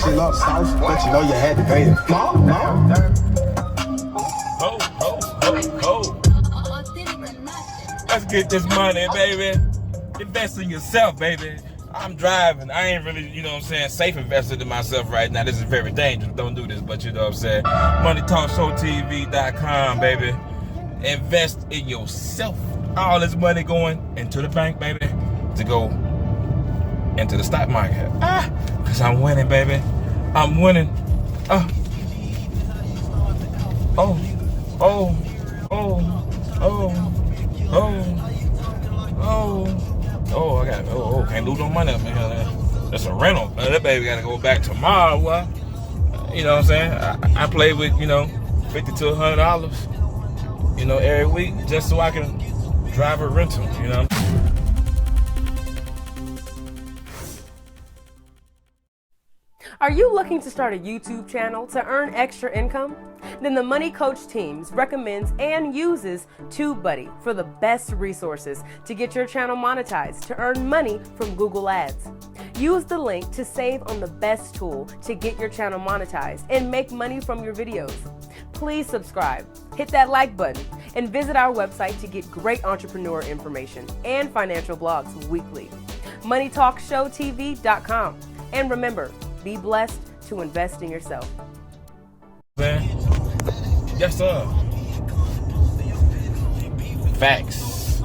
shit up south, but you know you had to pay it. No. Ho, ho, ho, ho. Let's get this money, baby. Invest in yourself, baby. I'm driving. I ain't really, you know what I'm saying, safe invested in myself right now. This is very dangerous. Don't do this, but you know what I'm saying. moneytalkshowtv.com, baby. Invest in yourself. All this money going into the bank, baby, to go into the stock market. Because I'm winning, baby. I'm winning. Oh, can't lose no money up in here. That's a rental. That baby gotta go back tomorrow. Well, you know what I'm saying? I play with, you know, $50 to $100, you know, every week just so I can drive a rental, you know. Are you looking to start a YouTube channel to earn extra income? Then the Money Coach teams recommends and uses TubeBuddy for the best resources to get your channel monetized to earn money from Google Ads. Use the link to save on the best tool to get your channel monetized and make money from your videos. Please subscribe, hit that like button, and visit our website to get great entrepreneur information and financial blogs weekly. moneytalkshowtv.com. And remember, be blessed to invest in yourself. Man, yes sir. Facts.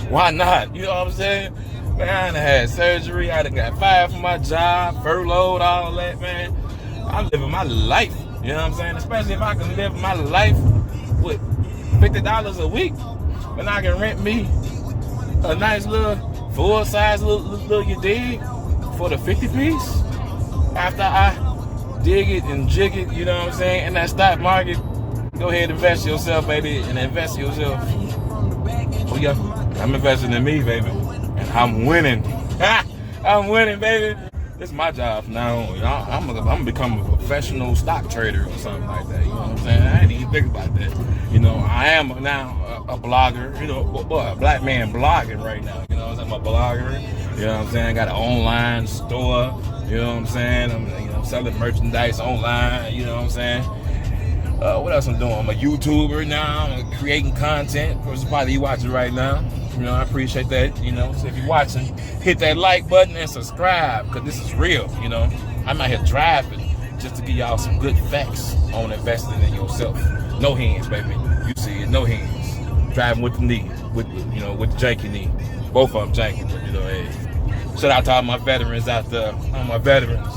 Why not? You know what I'm saying? Man, I done had surgery. I done got fired from my job, furloughed, all that, man. I'm living my life. You know what I'm saying? Especially if I can live my life with $50 a week. When I can rent me a nice little full-size little you dig for the 50 piece. After I dig it and jig it, you know what I'm saying, in that stock market, go ahead and invest yourself, baby, and invest yourself. Oh yeah, I'm investing in me, baby, and I'm winning. I'm winning, baby. This is my job from now on. I'm gonna become a professional stock trader or something like that. You know what I'm saying? I ain't even think about that. You know, I am now a blogger. You know, a black man blogging right now. You know what I'm saying? I'm a blogger. You know what I'm saying? I got an online store. You know what I'm saying? I'm selling merchandise online. You know what I'm saying? What else I'm doing? I'm a YouTuber now. I'm creating content. Of course, probably you watching right now. You know, I appreciate that. You know, so if you're watching, hit that like button and subscribe, because this is real. You know, I'm out here driving just to give y'all some good facts on investing in yourself. No hands, baby. You see it, no hands. Driving with the knee, with the janky knee. Both of them janky, but you know, hey. Shout out to all my veterans out there, all my veterans.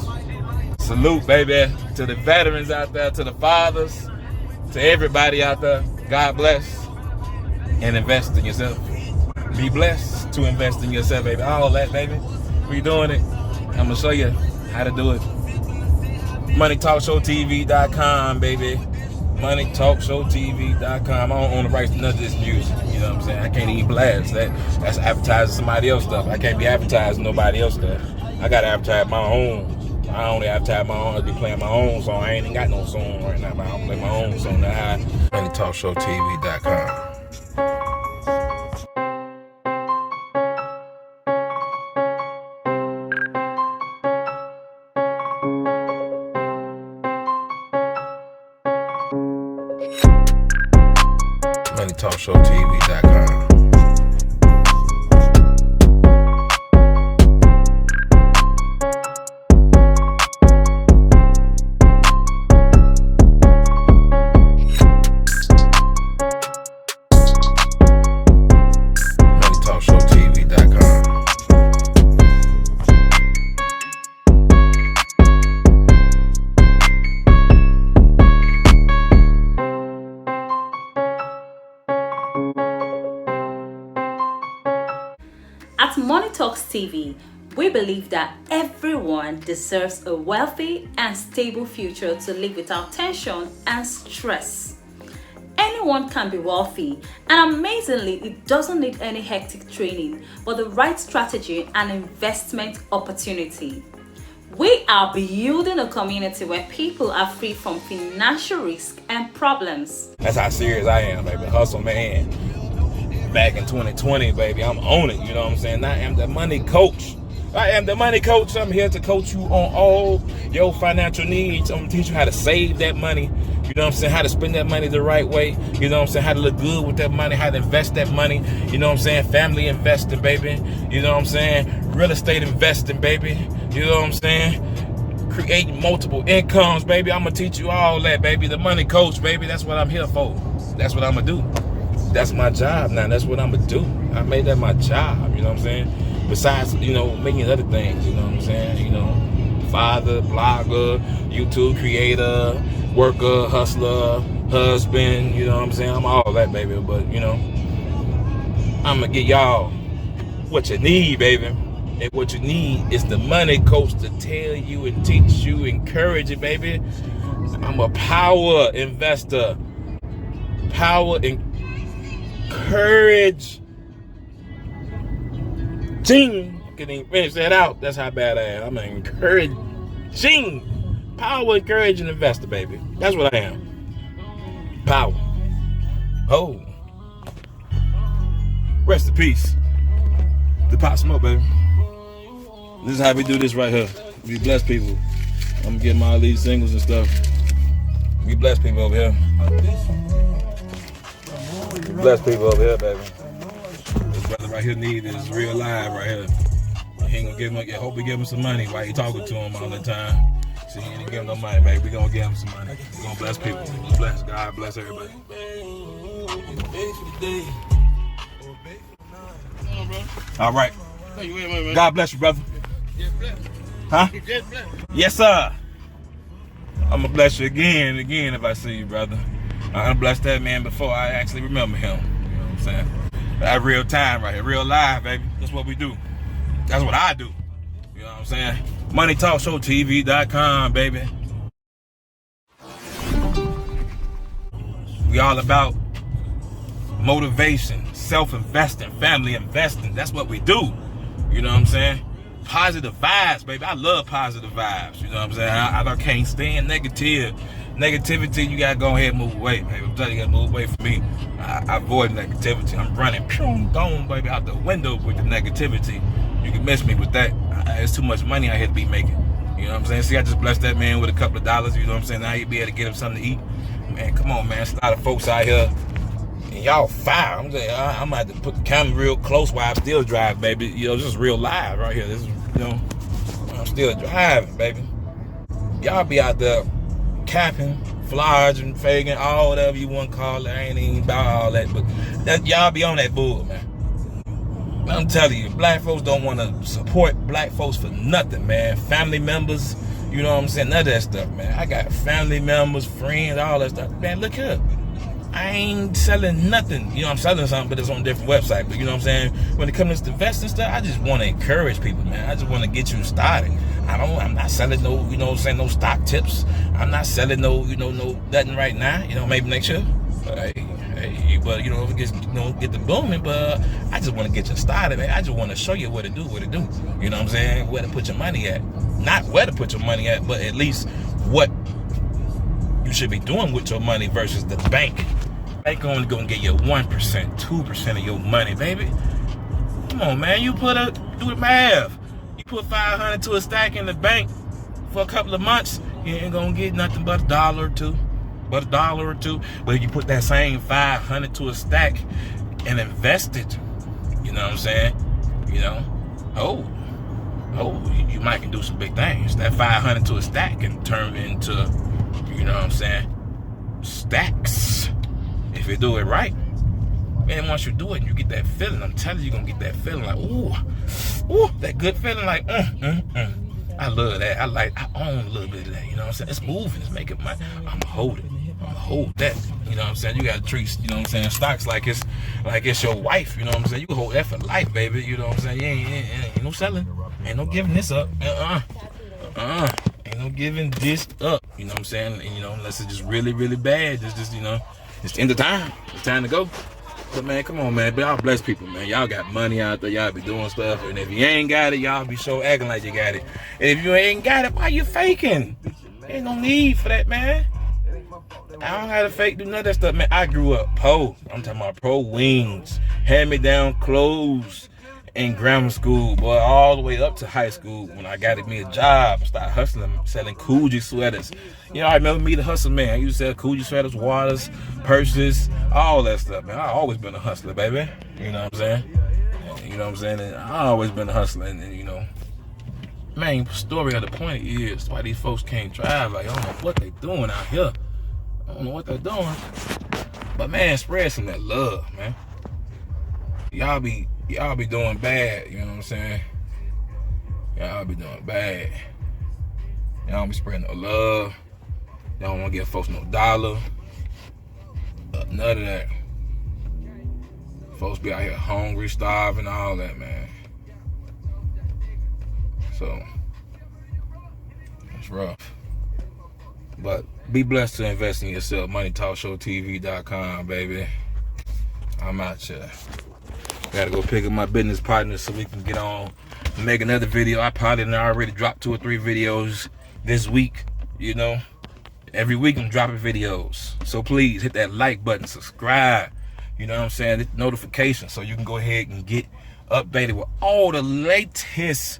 Salute, baby, to the veterans out there, to the fathers, to everybody out there. God bless, and invest in yourself. Be blessed to invest in yourself, baby. All that, baby. We doing it. I'm gonna show you how to do it. moneytalkshowtv.com, baby. moneytalkshowtv.com. I don't own the rights to none of this music. You know what I'm saying? I can't even blast that. That's advertising somebody else's stuff. I can't be advertising nobody else's stuff. I gotta advertise my own. I only advertise my own. I be playing my own song. I ain't even got no song right now, but I don't play my own song now. moneytalkshowtv.com. moneytalkshowtv.com. At Money Talks TV, we believe that everyone deserves a wealthy and stable future to live without tension and stress. Anyone can be wealthy, and amazingly, it doesn't need any hectic training, but the right strategy and investment opportunity. We are building a community where people are free from financial risk and problems. That's how serious I am, baby. Hustle, man. Back in 2020, baby, I'm on it. You know what I'm saying? I am the money coach. I am the money coach. I'm here to coach you on all your financial needs. I'm gonna teach you how to save that money. You know what I'm saying? How to spend that money the right way. You know what I'm saying? How to look good with that money. How to invest that money. You know what I'm saying? Family investing, baby. You know what I'm saying? Real estate investing, baby. You know what I'm saying? Creating multiple incomes, baby. I'm gonna teach you all that, baby. The money coach, baby. That's what I'm here for. That's what I'm gonna do. That's my job now. That's what I'm gonna do. I made that my job. You know what I'm saying? Besides, you know, making other things. You know what I'm saying? You know, father, blogger, YouTube creator, worker, hustler, husband. You know what I'm saying? I'm all that, baby. But you know, I'm gonna get y'all what you need, baby. And what you need is the money coach to tell you and teach you, encourage you, baby. I'm a power investor. Power encourage. Ching. Can't even finish that out. That's how bad I am. I'm an encouraging, power encouraging investor, baby. That's what I am. Power. Oh. Rest in peace. The Pop Smoke, baby. This is how we do this right here. We bless people. I'm gonna get my lead singles and stuff. We bless people over here. Bless people over here, baby. This brother right here need is real live right here. He ain't gonna give him. I hope we give him some money while he talking to him all the time. See, he ain't give him no money, baby. We gonna give him some money. We gonna bless people. Bless God, bless everybody. All right. God bless you, brother. Huh? Yes, sir. I'm gonna bless you again and again if I see you, brother. I done blessed that man before I actually remember him. You know what I'm saying? That real time right here, real live, baby. That's what we do. That's what I do. You know what I'm saying? moneytalkshowtv.com, baby. We all about motivation, self-investing, family investing. That's what we do. You know what I'm saying? Positive vibes, baby. I love positive vibes. You know what I'm saying? I can't stand negativity. You gotta go ahead and move away, baby. I'm telling you, you gotta move away from me. I avoid negativity. I'm running, gone, baby, out the window with the negativity. You can miss me with that. It's too much money I had to be making. You know what I'm saying? See, I just blessed that man with a couple of dollars. You know what I'm saying? Now he'd be able to get him something to eat. Man, come on, man. There's a lot of folks out here. And y'all fire. I'm saying, I'm gonna have to put the camera real close while I still drive, baby. You know, this is real live right here. This is, you know, I'm still driving, baby. Y'all be out there capping, flogging, faking, all whatever you want to call it. I ain't even about all that, but y'all be on that bull, man. I'm telling you, black folks don't want to support black folks for nothing, man. Family members, you know what I'm saying? None of that stuff, man. I got family members, friends, all that stuff. Man, look here. I ain't selling nothing. You know, I'm selling something, but it's on a different website. But you know what I'm saying? When it comes to investing stuff, I just want to encourage people, man. I just want to get you started. I'm not selling no, you know what I'm saying, no stock tips. I'm not selling no, you know, no nothing right now. You know, maybe next year. But you know, if it gets, you know, get the booming, but I just want to get you started, man. I just want to show you what to do. You know what I'm saying? Where to put your money at. Not where to put your money at, but at least what you should be doing with your money versus the bank. Bank only gonna get you 1%, 2% of your money, baby. Come on, man. You do the math. You put $500 to a stack in the bank for a couple of months, you ain't gonna get nothing but $1 or $2. But if you put that same $500 to a stack and invest it, you know what I'm saying? You know, you might can do some big things. That $500 to a stack can turn into, you know what I'm saying, stacks if you do it right. And once you do it, you get that feeling. I'm telling you, you're gonna get that feeling like, ooh, that good feeling like, I love that. I own a little bit of that. You know what I'm saying? It's moving. It's making money. I'm gonna hold it. I'm gonna hold that. You know what I'm saying? You gotta treat, you know what I'm saying, stocks like it's your wife. You know what I'm saying? You can hold that for life, baby. You know what I'm saying? You ain't no selling. Ain't no giving this up. Ain't no giving this up. You know what I'm saying? And, you know, unless it's just really, really bad. It's just, you know, it's the end of time. It's time to go. But man, come on, man. But y'all bless people, man. Y'all got money out there. Y'all be doing stuff. And if you ain't got it, y'all be so acting like you got it. And if you ain't got it, why you faking? Ain't no need for that, man. I don't have to fake, do none of that stuff, man. I grew up poor. I'm talking about pro wings, hand-me-down clothes, in grammar school, boy, all the way up to high school when I got me a job, started hustling, selling Coogee sweaters. You know, I remember me, the hustle man. I used to sell Coogee sweaters, waters, purses, all that stuff, man. I always been a hustler, baby. You know what I'm saying? You know what I'm saying? And I always been a hustler, and you know, man, story of the point is why these folks can't drive. Like, I don't know what they doing out here. I don't know what they're doing. But man, spread some of that love, man. Y'all be doing bad, you know what I'm saying? Y'all be doing bad. Y'all don't be spreading no love. Y'all don't want to give folks no dollar. None of that. Folks be out here hungry, starving, all that, man. So, it's rough. But be blessed to invest in yourself. moneytalkshowtv.com, baby. I'm out here. Gotta go pick up my business partner so we can get on and make another video. I probably already dropped 2 or 3 videos this week, you know. Every week I'm dropping videos. So please hit that like button, subscribe, you know what I'm saying, hit notifications so you can go ahead and get updated with all the latest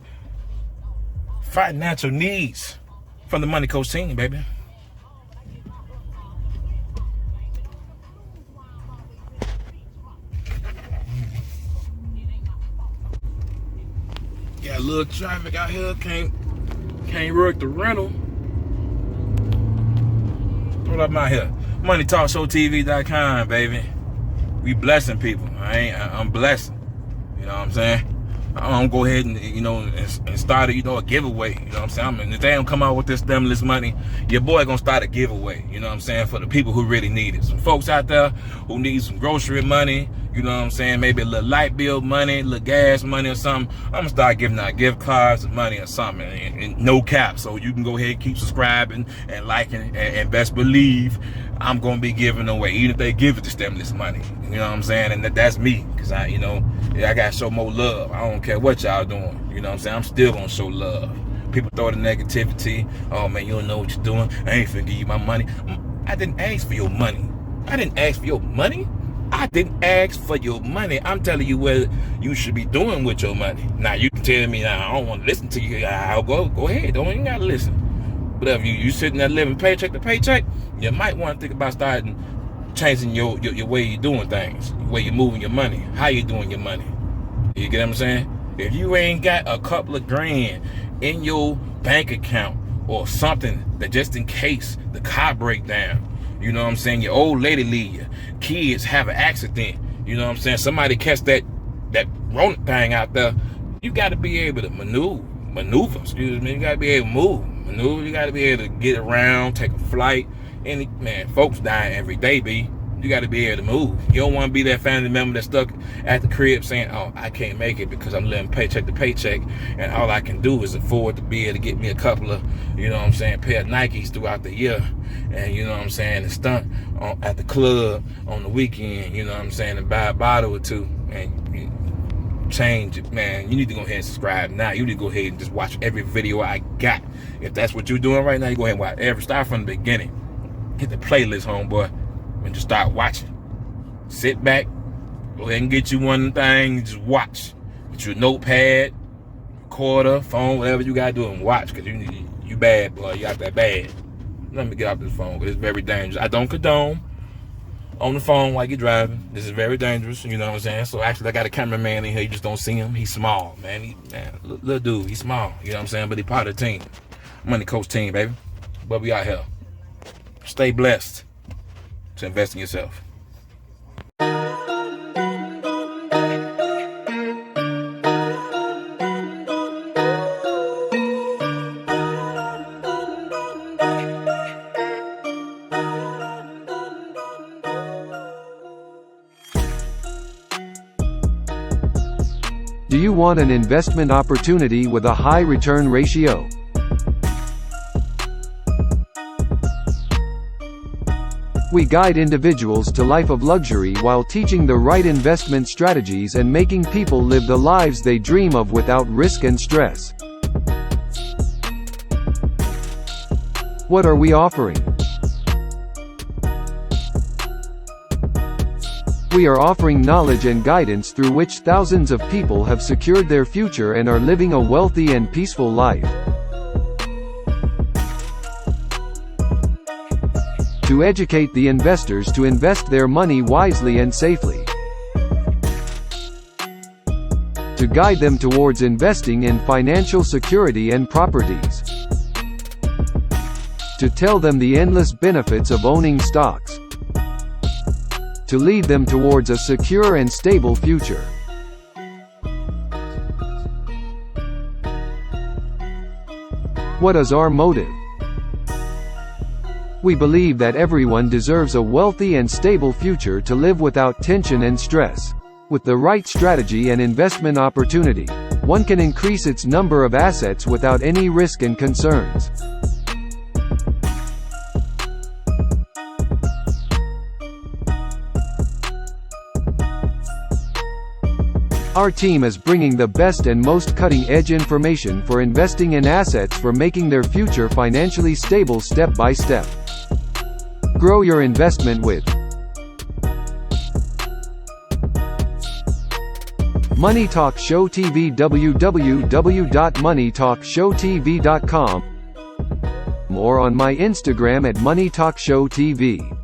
financial needs from the Money Coach team, baby. Got a little traffic out here, can't work the rental. What up out here? moneytalkshowtv.com, baby. We blessing people. I'm blessing. You know what I'm saying? I'm go ahead and, you know, and start a, you know, a giveaway. You know what I'm saying? If they don't come out with this stimulus money, your boy gonna start a giveaway. You know what I'm saying? For the people who really need it. Some folks out there who need some grocery money. You know what I'm saying? Maybe a little light bill money, a little gas money or something. I'm gonna start giving out gift cards and money or something, and no cap. So you can go ahead and keep subscribing and liking, and best believe I'm gonna be giving away, even if they give it the stimulus money. You know what I'm saying? And that's me, cause I gotta show more love. I don't care what y'all doing. You know what I'm saying? I'm still gonna show love. People throw the negativity. Oh man, you don't know what you're doing. I ain't finna give you my money. I didn't ask for your money. I didn't ask for your money. I didn't ask for your money. I'm telling you what you should be doing with your money. Now you can tell me, I don't want to listen to you. I'll go ahead. Don't even gotta listen. But if you sitting there living paycheck to paycheck, you might want to think about starting changing your way you're doing things, the way you're moving your money, how you doing your money. You get what I'm saying? If you ain't got a couple of grand in your bank account or something that just in case the car break down, you know what I'm saying, your old lady leave you, kids have an accident, you know what I'm saying, somebody catch that Rona thing out there, you got to be able to maneuver, excuse me, you got to be able to maneuver, you got to be able to get around, take a flight. Man, folks dying every day, B. You got to be able to move. You don't want to be that family member that's stuck at the crib saying, oh, I can't make it because I'm living paycheck to paycheck, and all I can do is afford to be able to get me a couple of, you know what I'm saying, pair of Nikes throughout the year, and you know what I'm saying, and stunt at the club on the weekend, you know what I'm saying, and buy a bottle or two, and change it, man. You need to go ahead and subscribe now. You need to go ahead and just watch every video I got. If that's what you're doing right now, you go ahead and watch every, start from the beginning. Hit the playlist, homeboy, and just start watching. Sit back, go ahead and get you one thing, just watch. Get you a notepad, recorder, phone, whatever you gotta do, and watch, because you bad, boy. You got that bad. Let me get off this phone, because it's very dangerous. I don't condone on the phone while you're driving. This is very dangerous, you know what I'm saying? So actually, I got a cameraman in here. You just don't see him. He's small, man. Little dude, he's small, you know what I'm saying? But he's part of the team. Money Coach team, baby. But we out here. Stay blessed to invest in yourself. Do you want an investment opportunity with a high return ratio? We guide individuals to life of luxury while teaching the right investment strategies and making people live the lives they dream of without risk and stress. What are we offering? We are offering knowledge and guidance through which thousands of people have secured their future and are living a wealthy and peaceful life. To educate the investors to invest their money wisely and safely. To guide them towards investing in financial security and properties. To tell them the endless benefits of owning stocks. To lead them towards a secure and stable future. What is our motive? We believe that everyone deserves a wealthy and stable future to live without tension and stress. With the right strategy and investment opportunity, one can increase its number of assets without any risk and concerns. Our team is bringing the best and most cutting-edge information for investing in assets for making their future financially stable step by step. Grow your investment with Money Talk Show TV. www.moneytalkshowtv.com or on my Instagram at moneytalkshowtv.